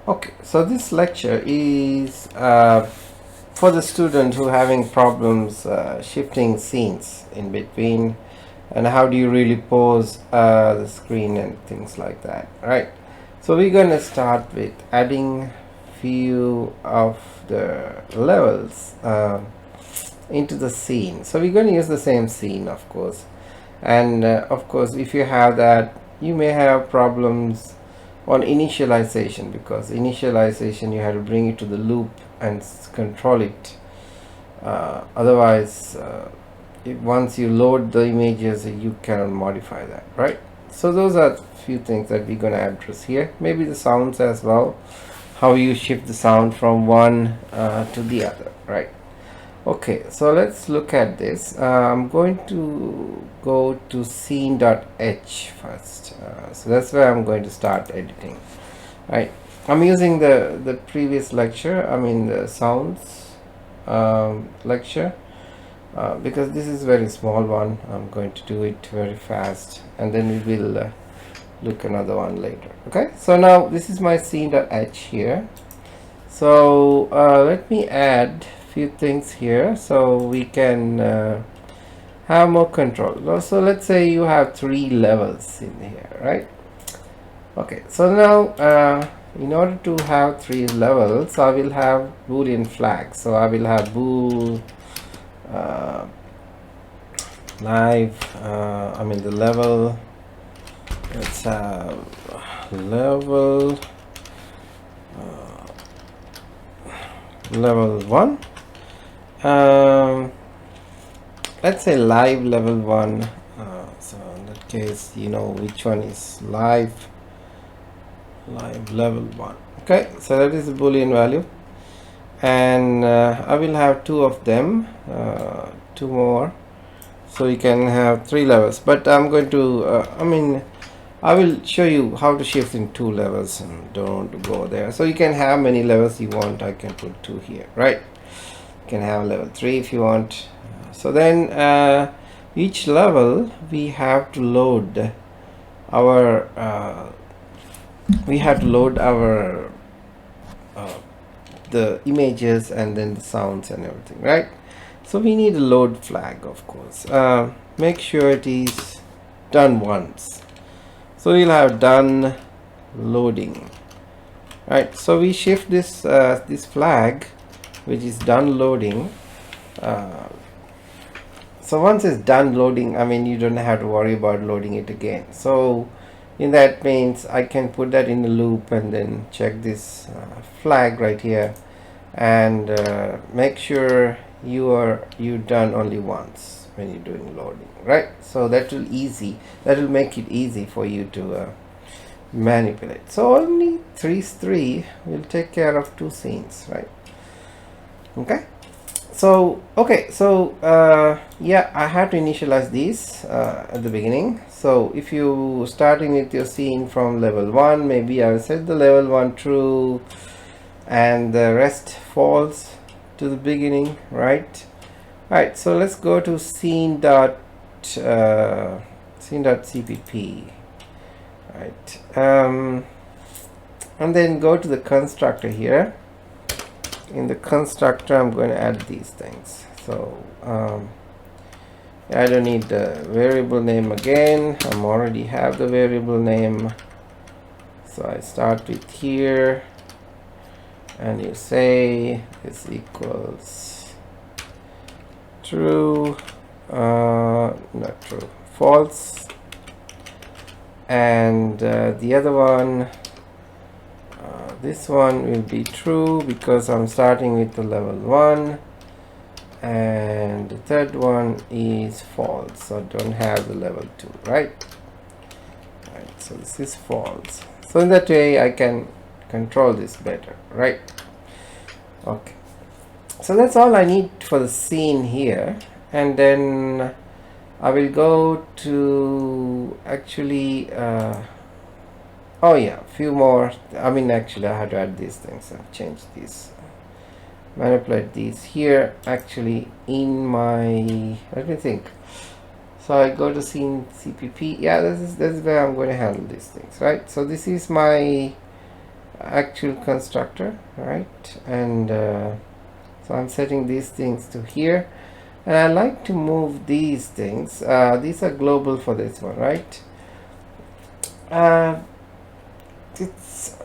Okay, so this lecture is for the student who having problems shifting scenes in between, and how do you really pose the screen and things like that, right? So we're gonna start with adding few of the levels into the scene. So we're going to use the same scene, of course, and of course if you have that, you may have problems on initialization, because initialization you have to bring it to the loop and control it. Otherwise, once you load the images, you cannot modify that, right? So those are a few things that we're going to address here. Maybe the sounds as well, how you shift the sound from one to the other, right? Okay, so let's look at this. I'm going to go to scene.h first. So that's where I'm going to start editing, right? I'm using the previous lecture, I mean the sounds lecture, because this is very small one. I'm going to do it very fast, and then we will look another one later. Okay, so now this is my scene.h here. So let me add few things here so we can have more control. So let's say you have 3 levels in here, right? Okay, so now in order to have 3 levels, I will have boolean flags. So I will have bool live, I mean the level, let's have level level 1, let's say live level 1. So in that case, you know which one is live level 1. Okay, so that is the boolean value, and I will have 2 of them, 2 more, so you can have 3 levels. But I'm going to I will show you how to shift in 2 levels, and don't go there. So you can have many levels you want. I can put 2 here, right? You can have level 3 if you want. So then each level we have to load our the images and then the sounds and everything, right? So we need a load flag, of course. Make sure it is done once. So we'll have done loading, right? So we shift this this flag, which is done loading. So once it's done loading, I mean you don't have to worry about loading it again. So in that means I can put that in a loop and then check this flag right here, and make sure you done only once when you're doing loading, right? So that will make it easy for you to manipulate. So only 3 will take care of 2 scenes, right? Okay, so yeah, I have to initialize these at the beginning. So if you starting with your scene from level 1, maybe I will set the level 1 true and the rest false to the beginning, right? Right, so let's go to scene.cpp, right? And then go to the constructor here. In the constructor, I'm going to add these things. So I don't need the variable name again. I already have the variable name. So I start with here, and you say this equals true, not true, false, and the other one, this one will be true because I'm starting with the level 1, and the third one is false, so I don't have the level 2, right? Right, so this is false. So in that way I can control this better, right? Okay, so that's all I need for the scene here, and then I will go to actually oh yeah, few more. I mean actually I had to add these things and change these, manipulate these here actually in my, let me think. So I go to scene CPP. Yeah, this is where I'm going to handle these things, right? So this is my actual constructor, right? And so I'm setting these things to here, and I like to move these things. These are global for this one, right? It's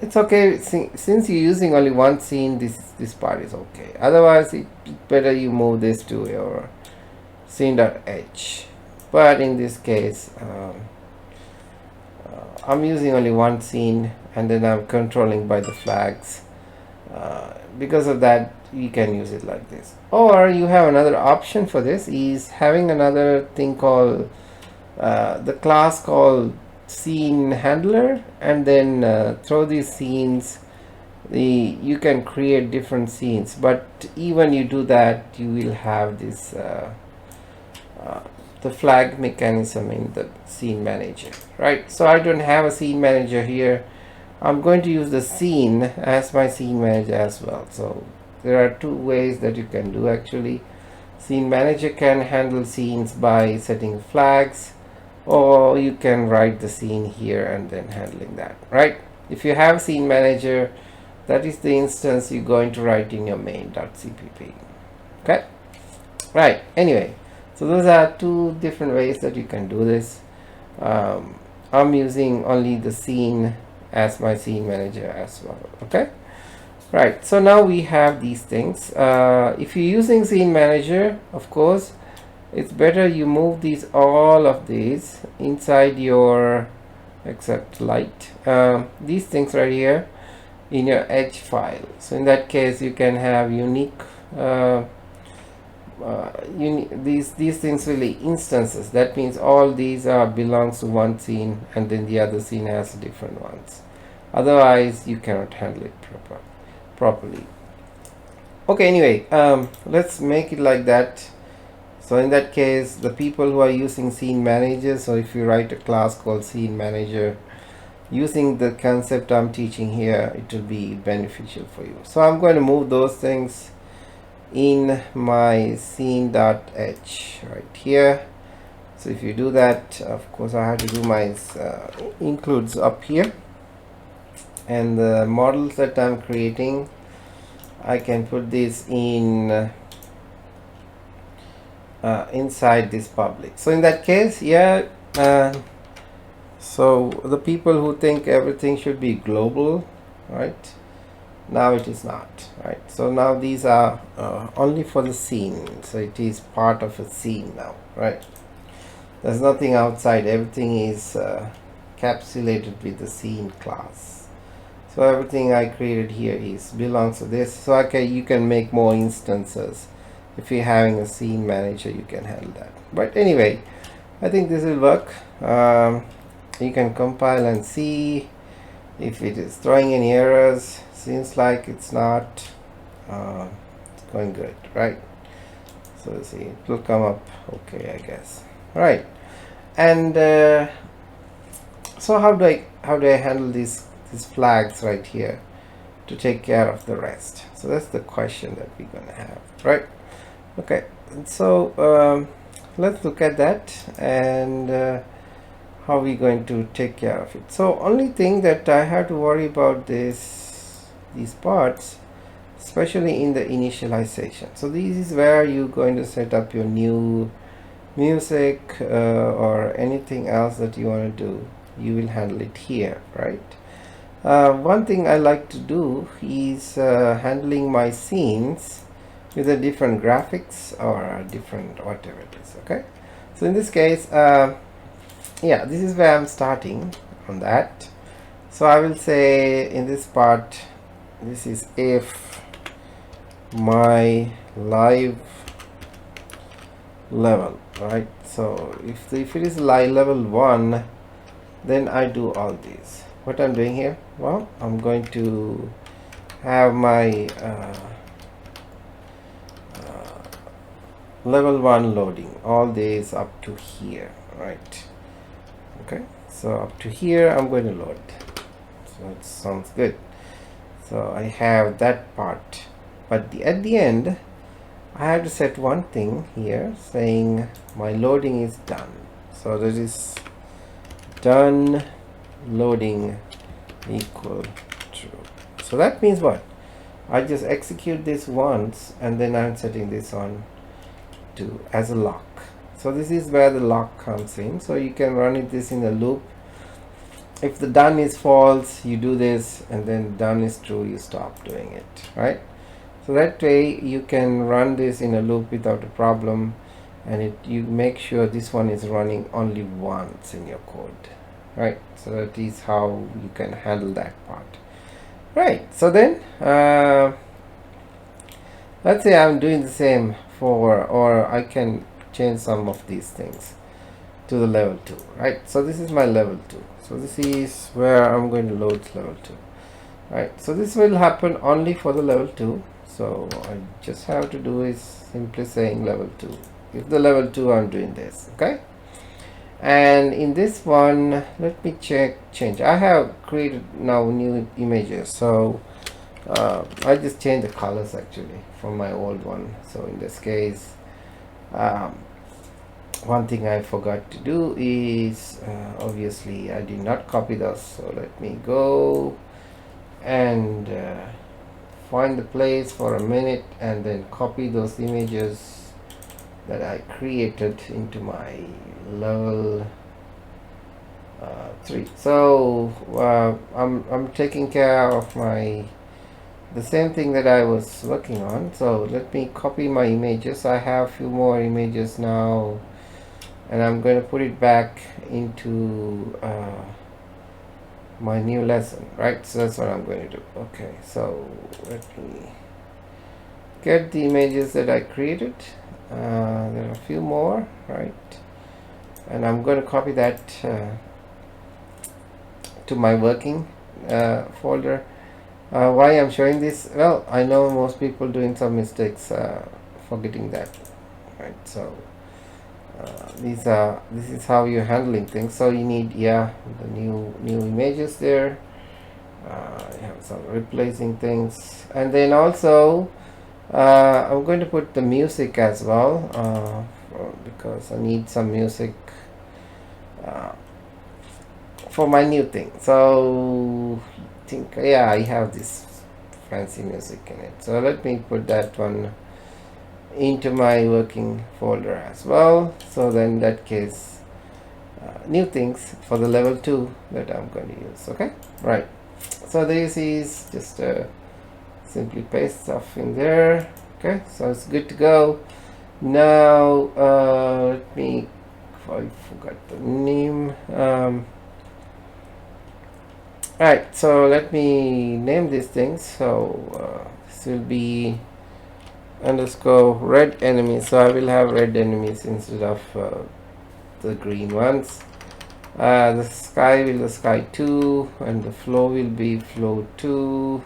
it's okay since you're using only one scene. This part is okay. Otherwise, it's better you move this to your scene.h. But in this case, I'm using only one scene, and then I'm controlling by the flags. Because of that, you can use it like this. Or you have another option for this, is having another thing called the class called scene handler, and then through these scenes you can create different scenes. But even you do that, you will have this the flag mechanism in the scene manager, right? So I don't have a scene manager here. I'm going to use the scene as my scene manager as well. So there are two ways that you can do actually. Scene manager can handle scenes by setting flags, or you can write the scene here and then handling that, right? If you have scene manager, that is the instance you're going to write in your main.cpp. Okay, right? Anyway, so those are two different ways that you can do this. I'm using only the scene as my scene manager as well. Okay, right? So now we have these things. If you're using scene manager, of course, it's better you move these, all of these inside your, except light, these things right here in your edge file. So in that case, you can have unique these things really instances. That means all these are belongs to one scene, and then the other scene has different ones. Otherwise, you cannot handle it properly. Okay, anyway, let's make it like that. So in that case, the people who are using scene manager, so if you write a class called scene manager using the concept I'm teaching here, it will be beneficial for you. So I'm going to move those things in my scene.h right here. So if you do that, of course I have to do my includes up here, and the models that I'm creating, I can put this in inside this public. So in that case, yeah, so the people who think everything should be global, right? Now it is not, right? So now these are only for the scene. So it is part of a scene now, right? There's nothing outside. Everything is capsulated with the scene class. So everything I created here is belongs to this. So you can make more instances. If you're having a scene manager, you can handle that. But anyway, I think this will work. You can compile and see if it is throwing any errors. Seems like it's not. It's going good, right? So let's see, it will come up okay, I guess. Right. And so how do I handle these flags right here to take care of the rest? So that's the question that we're gonna have, right? Okay, and so let's look at that, and how we going to take care of it. So only thing that I have to worry about these parts, especially in the initialization. So this is where you're going to set up your new music or anything else that you want to do. You will handle it here, right? One thing I like to do is handling my scenes with a different graphics or a different whatever it is. Okay, so in this case, yeah, this is where I'm starting on that. So I will say in this part, this is if my live level, right? So if it is live level 1, then I do all these. What I'm doing here, well, I'm going to have my level 1 loading all these up to here, right? Okay, so up to here I'm going to load. So it sounds good. So I have that part, but at the end I have to set one thing here saying my loading is done. So that is done loading equal true. So that means what? I just execute this once and then I'm setting this on to as a lock. So this is where the lock comes in. So you can run this in a loop. If the done is false, you do this, and then done is true, you stop doing it, right? So that way you can run this in a loop without a problem, and you make sure this one is running only once in your code, right? So that is how you can handle that part, right? So then let's say I'm doing the same or I can change some of these things to the level 2, right? So this is my level 2. So this is where I'm going to load level 2, right? So this will happen only for the level 2. So I just have to do is simply saying level 2. If the level 2, I'm doing this, okay? And in this one, let me change. I have created now new images. So I just changed the colors actually from my old one. So in this case, one thing I forgot to do is obviously I did not copy those. So let me go and find the place for a minute and then copy those images that I created into my level 3. So I'm taking care of the same thing that I was working on. So let me copy my images. I have a few more images now, and I'm going to put it back into my new lesson, right? So that's what I'm going to do. Okay, so let me get the images that I created. There are a few more, right? And I'm going to copy that to my working folder. Why I'm showing this? Well, I know most people doing some mistakes forgetting that, right? So this is how you're handling things. So you need the new images there. You have some replacing things, and then also I'm going to put the music as well because I need some music for my new thing. So I have this fancy music in it. So let me put that one into my working folder as well. So then in that case, new things for the level 2 that I'm going to use. Okay, right. So this is just simply paste stuff in there. Okay, so it's good to go. Now let me, I forgot the name. Alright, so let me name these things. So this will be underscore red enemies. So I will have red enemies instead of the green ones. The sky will be sky 2, and the flow will be flow 2,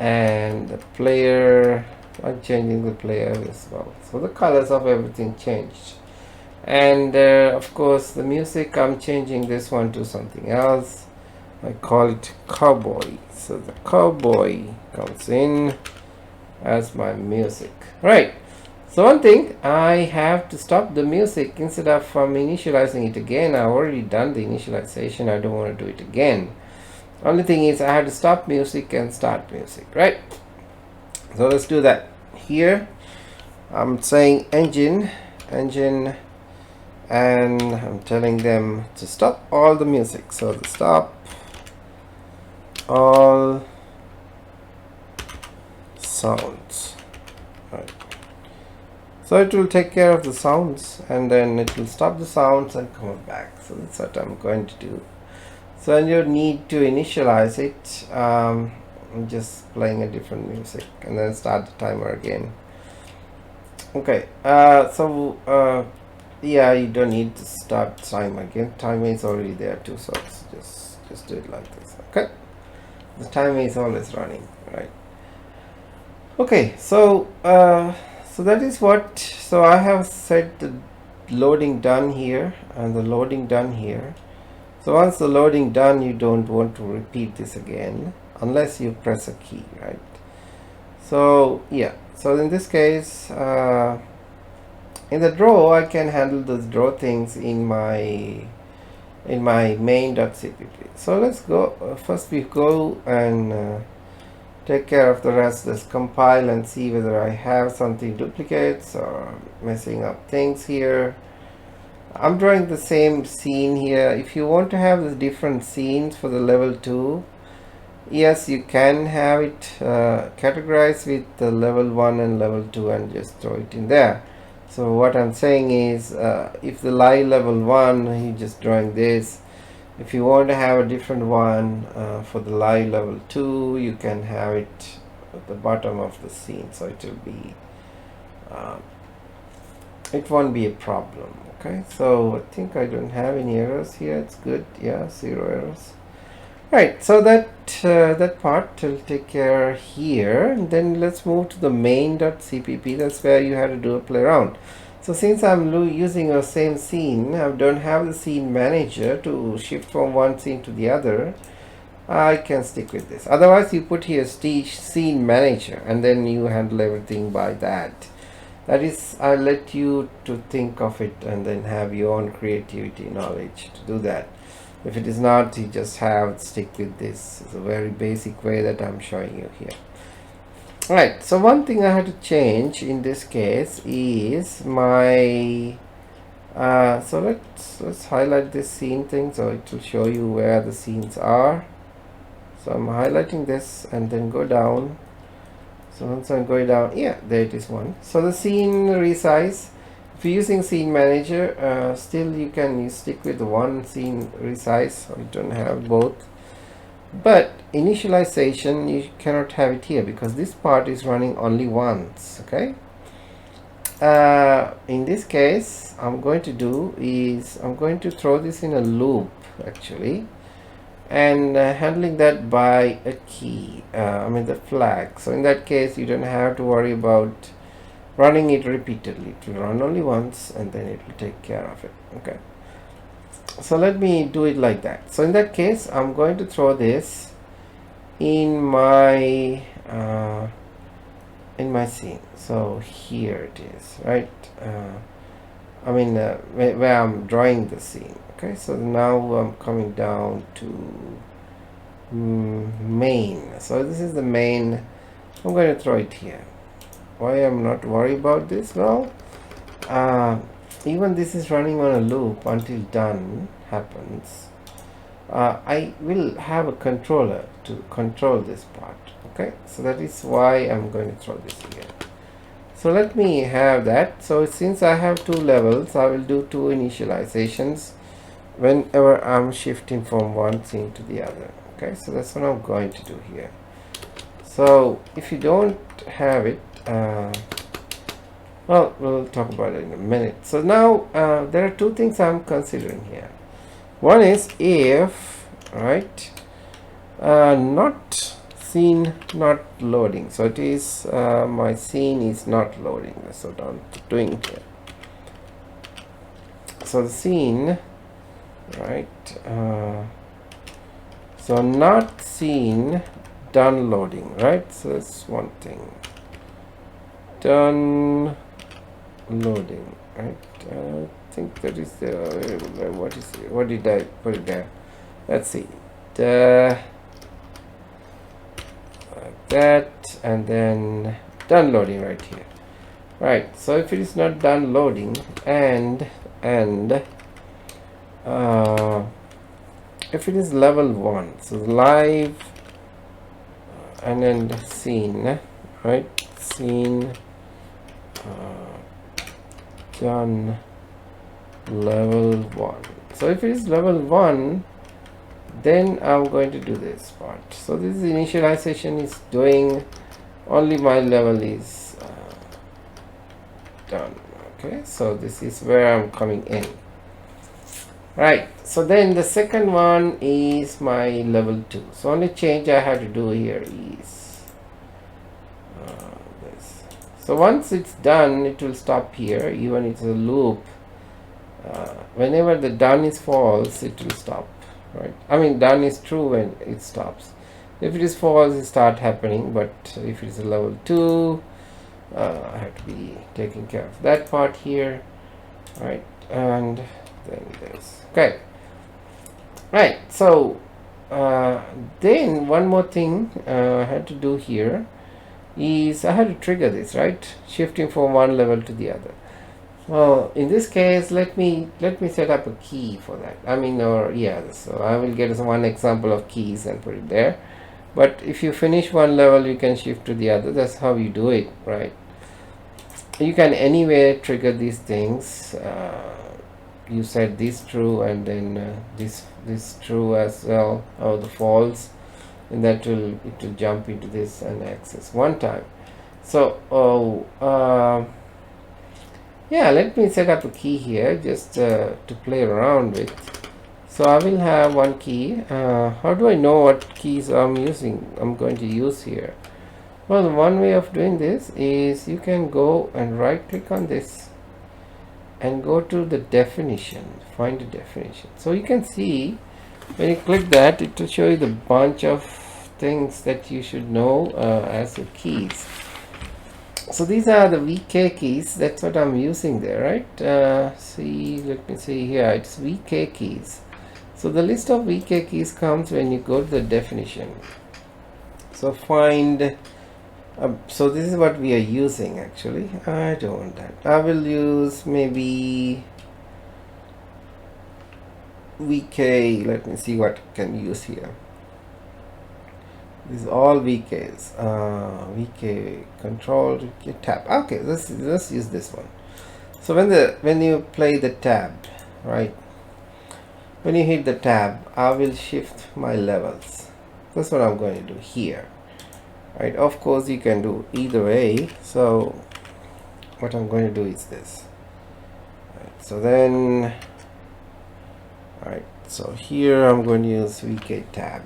and the player, I'm changing the player as well. So the colors of everything changed, and of course the music, I'm changing this one to something else. I call it cowboy. So the cowboy comes in as my music, right? So one thing, I have to stop the music instead of initializing it again. I've already done the initialization. I don't want to do it again. Only thing is I have to stop music and start music, right? So let's do that. Here I'm saying engine, and I'm telling them to stop all the music. So the stop all sounds, right? So it will take care of the sounds, and then it will stop the sounds and come back. So that's what I'm going to do. So when you need to initialize it, I'm just playing a different music and then start the timer again. Okay, yeah, you don't need to start time again. Timer is already there too, so just do it like this. Okay, the timer is always running, right? Okay, so so that is what, so I have set the loading done here and the loading done here. So once the loading done, you don't want to repeat this again unless you press a key, right? So yeah, so in this case, in the draw, I can handle those draw things in my main.cpp. So let's go, first we go and take care of the rest. Let's compile and see whether I have something duplicates or messing up things here. I'm drawing the same scene here. If you want to have the different scenes for the level 2, yes, you can have it categorized with the level 1 and level 2 and just throw it in there. So what I'm saying is, if the lie level 1, you're just drawing this. If you want to have a different one for the lie level 2, you can have it at the bottom of the scene, so it will be it won't be a problem. Okay, so I think I don't have any errors here. It's good. Yeah, 0 errors. Right, so that that part will take care here, and then let's move to the main.cpp. That's where you have to do a play around. So since I'm using the same scene, I don't have the scene manager to shift from one scene to the other, I can stick with this. Otherwise, you put here scene manager and then you handle everything by that. That is, I'll let you to think of it and then have your own creativity knowledge to do that. If it is not, you just have stick with this. It's a very basic way that I'm showing you here. Right, so one thing I had to change in this case is my so let's highlight this scene thing, so it will show you where the scenes are. So I'm highlighting this and then go down. So once I'm going down, yeah, there it is one. So the scene resize, if you're using scene manager, still you can stick with one scene resize, so you don't have both. But initialization, you cannot have it here because this part is running only once. Okay, in this case, I'm going to do is I'm going to throw this in a loop actually, and handling that by a key, I mean the flag. So in that case, you don't have to worry about running it repeatedly. It will run only once and then it will take care of it. Okay, so let me do it like that. So in that case, I'm going to throw this in my scene. So here it is, right? I mean where I'm drawing the scene. Okay, so now I'm coming down to main. So this is the main. I'm going to throw it here. Why I'm not worried about this? Well, even this is running on a loop until done happens. I will have a controller to control this part. Okay, so that is why I'm going to throw this here. So let me have that. So since I have two levels, I will do two initializations whenever I'm shifting from one scene to the other. Okay, so that's what I'm going to do here. So if you don't have it, well, we'll talk about it in a minute. So now there are two things I'm considering here. One is if, right, not scene not loading. So it is my scene is not loading. That's what I'm doing here. So the scene, right, so not scene done loading, right? So that's one thing. Done loading, right? I think that is the what is it? What did I put it there? Let's see. Like that, and then done loading right here. Right. So if it is not done loading, and if it is level 1, so live and then scene, right? Scene done level 1. So if it is level 1, then I'm going to do this part. So this initialization is doing only my level is done. Okay, so this is where I'm coming in. Right, so then the second one is my level 2. So only change I have to do here is this. So once it's done, it will stop here. Even it's a loop, whenever the done is false, it will stop, right? I mean done is true when it stops. If it is false, it start happening, but if it is a level 2, I have to be taking care of that part here, right? And then this. Okay, right, so then one more thing I had to do here is I had to trigger this, right? Shifting from one level to the other. Well, in this case, let me set up a key for that. I mean, or yeah, so I will get one example of keys and put it there. But if you finish one level, you can shift to the other. That's how you do it, right? You can anywhere trigger these things. You set this true and then this true as well, or the false, and it will jump into this and access one time. So yeah, let me set up a key here just to play around with. So I will have one key. How do I know what keys I'm going to use here? Well, one way of doing this is you can go and right click on this and go to the definition, find the definition. So you can see when you click that, it will show you the bunch of things that you should know as your keys. So these are the VK keys. That's what I'm using there, right? See, let me see here. It's VK keys. So the list of VK keys comes when you go to the definition. So find. So this is what we are using actually. I don't want that. I will use maybe VK. Let me see what I can use here. These are all VKs. VK control, VK tab. Okay, let's use this one. So when you play the tab, right? When you hit the tab, I will shift my levels. That's what I'm going to do here. Right, of course you can do either way. So what I'm going to do is this. Right, so then, right, so here I'm going to use VK tab.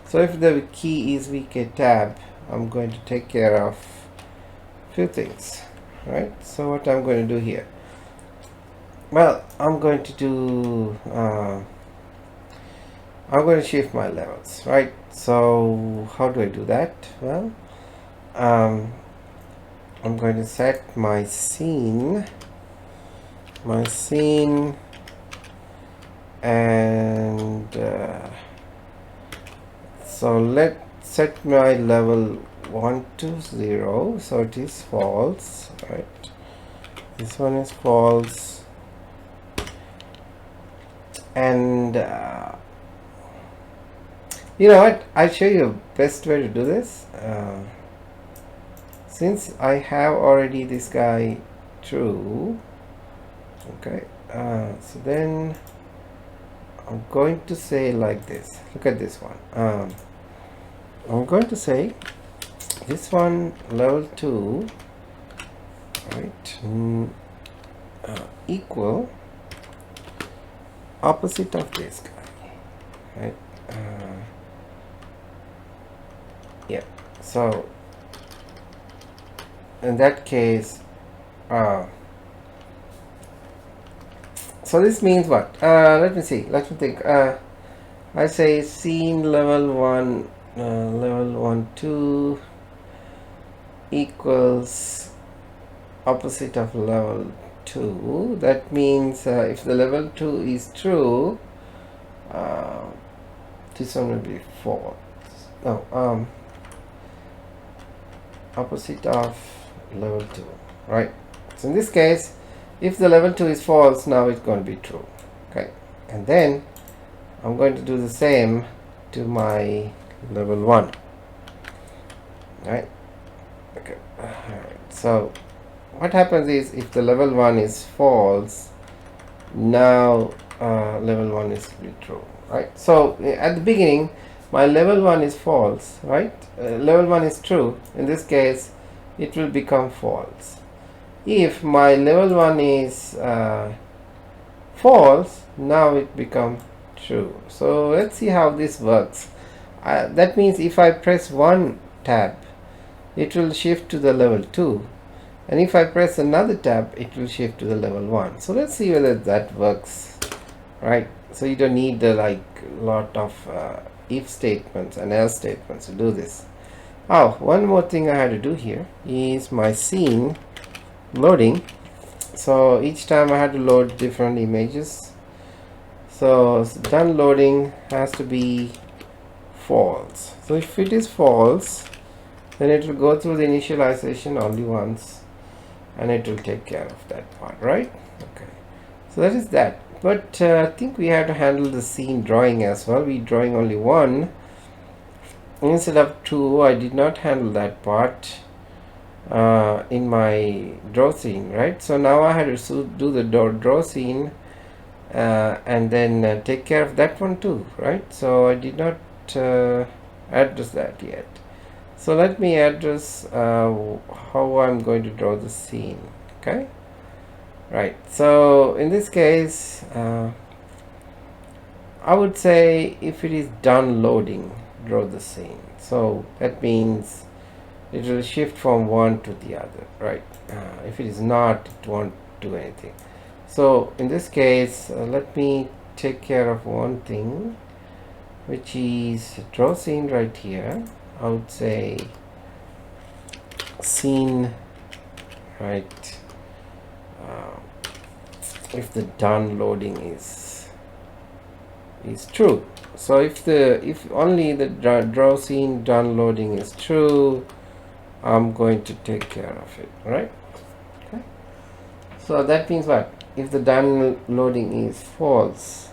So if the key is VK tab, I'm going to take care of a few things, right? So what I'm going to do here, well, I'm going to do I'm going to shift my levels, right? So how do I do that? Well, I'm going to set my scene, and so let's set my level 1 to 0, so it is false, right? This one is false, and you know what, I'll show you a best way to do this. Since I have already this guy true, okay, so then I'm going to say like this. Look at this one. I'm going to say this one level 2, right, equal opposite of this guy, right? Yeah, so in that case, so this means what? Let me see, let me think. I say scene level 1, level 1 2 equals opposite of level 2. That means if the level 2 is true, this one will be false. No, opposite of level 2, right? So in this case, if the level 2 is false, now it's going to be true. Okay, and then I'm going to do the same to my level 1, right? Okay, all right. So what happens is, if the level 1 is false, now level 1 is to be true, right? So at the beginning, my level 1 is false, right? Level 1 is true. In this case, it will become false. If my level 1 is false, now it becomes true. So let's see how this works. That means if I press one tab, it will shift to the level 2, and if I press another tab, it will shift to the level 1. So let's see whether that works, right? So you don't need the lot of if statements and else statements to do this. Oh, one more thing I had to do here is my scene loading. So each time I had to load different images. So done loading has to be false. So if it is false, then it will go through the initialization only once and it will take care of that part, right? Okay, so that is that. But I think we have to handle the scene drawing as well. We drawing only one instead of two. I did not handle that part in my draw scene, right? So now I had to do the draw scene and then take care of that one too, right? So I did not address that yet. So let me address how I'm going to draw the scene. Okay, right. So in this case, I would say if it is done loading, draw the scene. So that means it will shift from one to the other, right? If it is not, it won't do anything. So in this case, let me take care of one thing, which is draw scene right here. I would say scene, right? If the done loading is true. So if only the draw scene done loading is true, I'm going to take care of it, right? Okay. So that means what? If the done loading is false,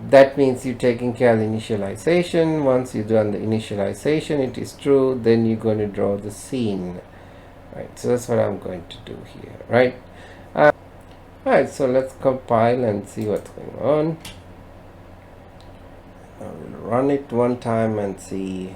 that means you're taking care of the initialization. Once you've done the initialization, it is true, then you're going to draw the scene, right? So that's what I'm going to do here, right? Alright, so let's compile and see what's going on. I will run it one time and see.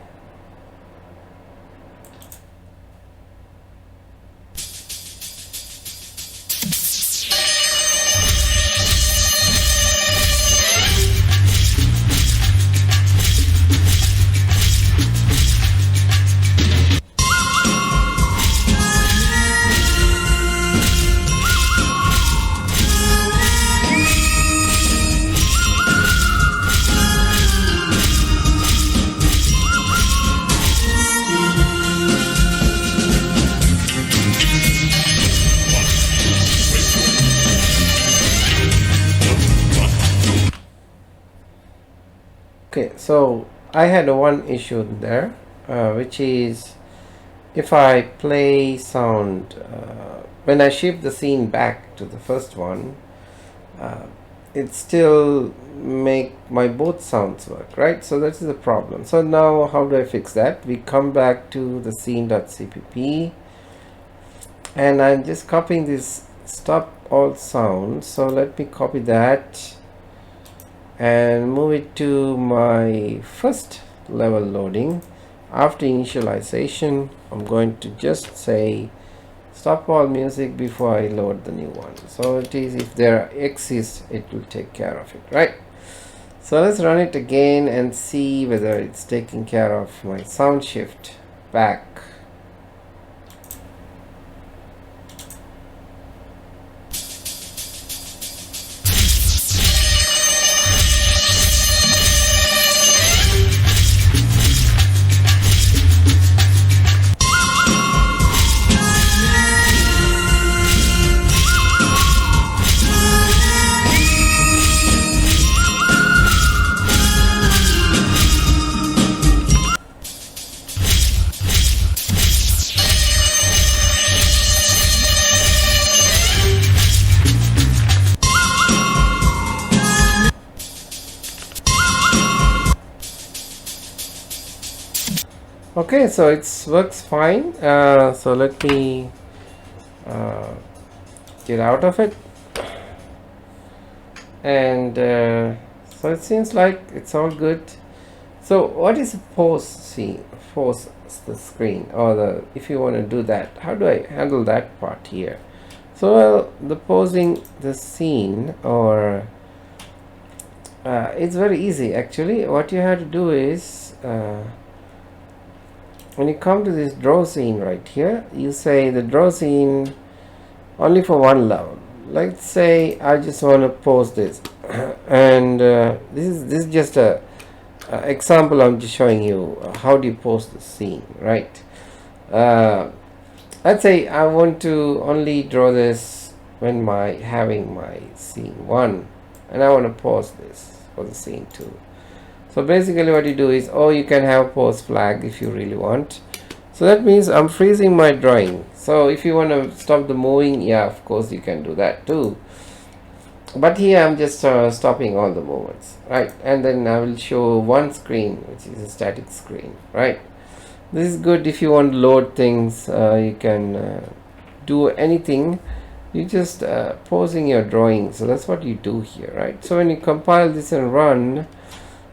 Okay, so I had one issue there, which is if I play sound, when I shift the scene back to the first one, it still make my both sounds work, right? So that is the problem. So now how do I fix that? We come back to the scene.cpp and I'm just copying this stop all sounds. So let me copy that and move it to my first level loading. After initialization, I'm going to just say stop all music before I load the new one. So it is, if there exists, it will take care of it, right? So let's run it again and see whether it's taking care of my sound shift back. Okay, so it works fine. So let me get out of it, and so it seems like it's all good. So what is a pause scene? Pause the screen, or the, if you want to do that, how do I handle that part here? So well, the pausing the scene, or it's very easy actually. What you have to do is when you come to this draw scene right here, you say the draw scene only for one level. Let's say I just want to pause this and this is just a example. I'm just showing you how do you pause the scene, right? Let's say I want to only draw this when having my scene 1 and I want to pause this for the scene 2. So basically what you do is, oh, you can have pause flag if you really want. So that means I'm freezing my drawing. So if you want to stop the moving, yeah, of course you can do that too. But here I'm just stopping all the movements, right? And then I will show one screen, which is a static screen, right? This is good if you want to load things. You can do anything. You just pausing your drawing. So that's what you do here, right? So when you compile this and run,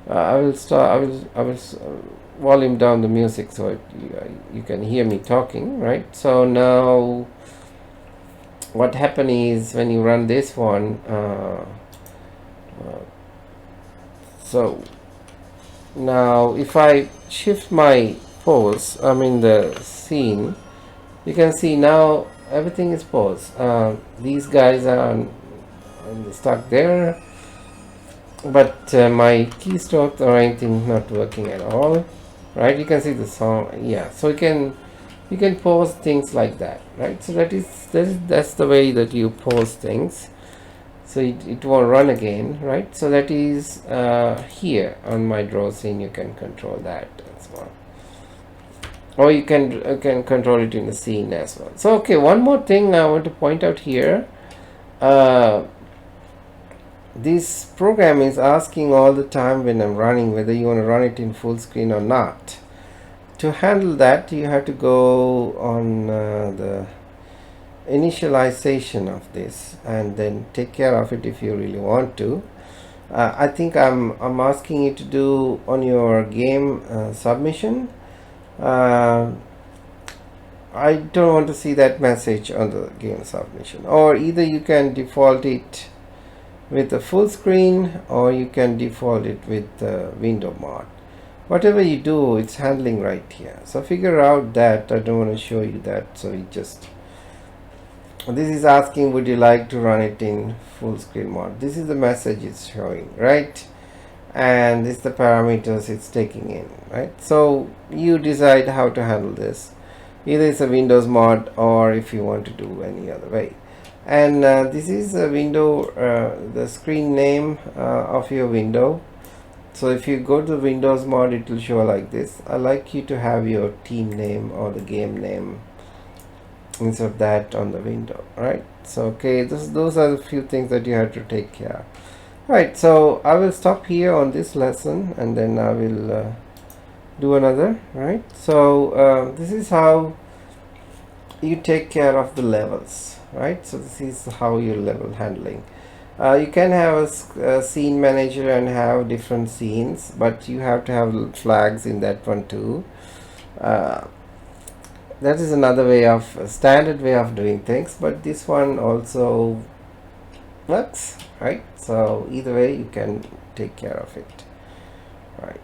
I will start. I will volume down the music so you can hear me talking, right? So now what happen is when you run this one, so now if I shift my pose, I mean the scene, you can see now everything is paused. These guys are stuck there, but my keystrokes or anything not working at all, right? You can see the song, yeah. So you can pause things like that, right? So that's the way that you pause things, so it won't run again, right? So that is here on my draw scene. You can control that as well, or you can control it in the scene as well. So okay, one more thing I want to point out here. This program is asking all the time when I'm running whether you want to run it in full screen or not. To handle that, you have to go on the initialization of this and then take care of it if you really want to. I think I'm asking you to do on your game submission. I don't want to see that message on the game submission, or either you can default it with a full screen or you can default it with the window mode. Whatever you do, it's handling right here. So figure out that. I don't want to show you that, so you just, this is asking would you like to run it in full screen mode. This is the message it's showing, right? And this is the parameters it's taking in, right? So you decide how to handle this. Either it's a Windows mod or if you want to do any other way. And this is a window, the screen name of your window. So if you go to the Windows mod, it will show like this. I like you to have your team name or the game name instead of that on the window, right? So okay, those are the few things that you have to take care of. Right, so I will stop here on this lesson and then I will do another, right? So this is how you take care of the levels, right? So this is how your level handling. You can have a scene manager and have different scenes, but you have to have flags in that one too. That is another way of, a standard way of doing things, but this one also works, right? So either way you can take care of it, right?